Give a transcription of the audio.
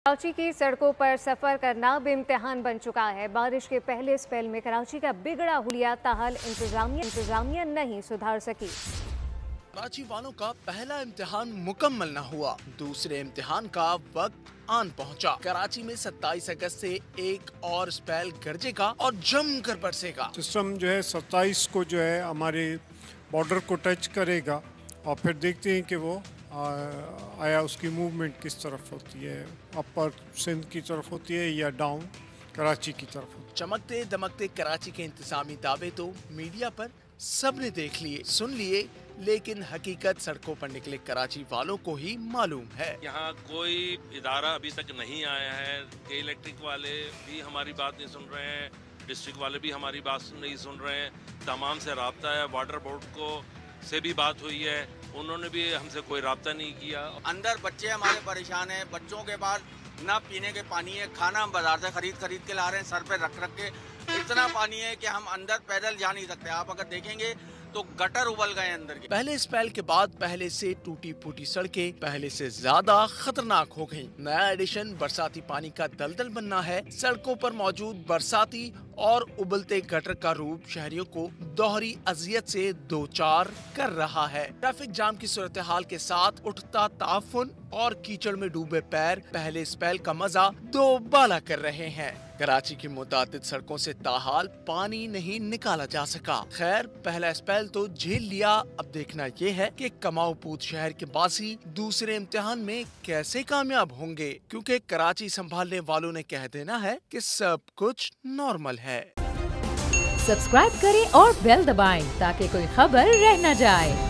कराची की सड़कों पर सफर करना बेइम्तिहान बन चुका है। बारिश के पहले स्पेल में कराची का बिगड़ा हुलिया ताहाल इंतजामिया नहीं सुधार सकी। कराची वालों का पहला इम्तिहान मुकम्मल न हुआ, दूसरे इम्तिहान का वक्त आन पहुंचा। कराची में 27 अगस्त से एक और स्पेल गरजेगा और जमकर बरसेगा। सिस्टम जो है 27 को जो है हमारे बॉर्डर को टच करेगा और फिर देखते हैं कि वो आया उसकी मूवमेंट किस तरफ होती है, अपर सिंध की तरफ होती है या डाउन कराची की तरफ होती है। चमकते दमकते कराची के इंतजामी दावे तो मीडिया पर सबने देख लिए, सुन लिए, लेकिन हकीकत सड़कों पर निकले कराची वालों को ही मालूम है। यहाँ कोई इदारा अभी तक नहीं आया है कि इलेक्ट्रिक वाले भी हमारी बात नहीं सुन रहे हैं, डिस्ट्रिक्ट वाले भी हमारी बात नहीं सुन रहे हैं। तमाम से राब्ता है, वाटर बोर्ड को से भी बात हुई है, उन्होंने भी हमसे कोई राब्ता नहीं किया। अंदर बच्चे हमारे परेशान हैं, बच्चों के पास ना पीने के पानी है, खाना हम बाजार से खरीद के ला रहे हैं, सर पे रख के। इतना पानी है कि हम अंदर पैदल जा नहीं सकते। आप अगर देखेंगे तो गटर उबल गए अंदर के। पहले स्पेल के बाद पहले से टूटी फूटी सड़कें पहले से ज्यादा खतरनाक हो गईं। नया एडिशन बरसाती पानी का दलदल बनना है। सड़कों पर मौजूद बरसाती और उबलते गटर का रूप शहरियों को दोहरी अजियत से दो चार कर रहा है। ट्रैफिक जाम की सूरत हाल के साथ उठता ताफुन और कीचड़ में डूबे पैर पहले स्पेल का मजा दोबाला कर रहे हैं। कराची की मुतादिद सड़कों से ताहाल पानी नहीं निकाला जा सका। खैर, पहला स्पेल तो झेल लिया, अब देखना ये है कि कमाऊ पूत शहर के बासी दूसरे इम्तिहान में कैसे कामयाब होंगे, क्योंकि कराची संभालने वालों ने कह देना है कि सब कुछ नॉर्मल है। सब्सक्राइब करें और बेल दबाएं ताकि कोई खबर रह न जाए।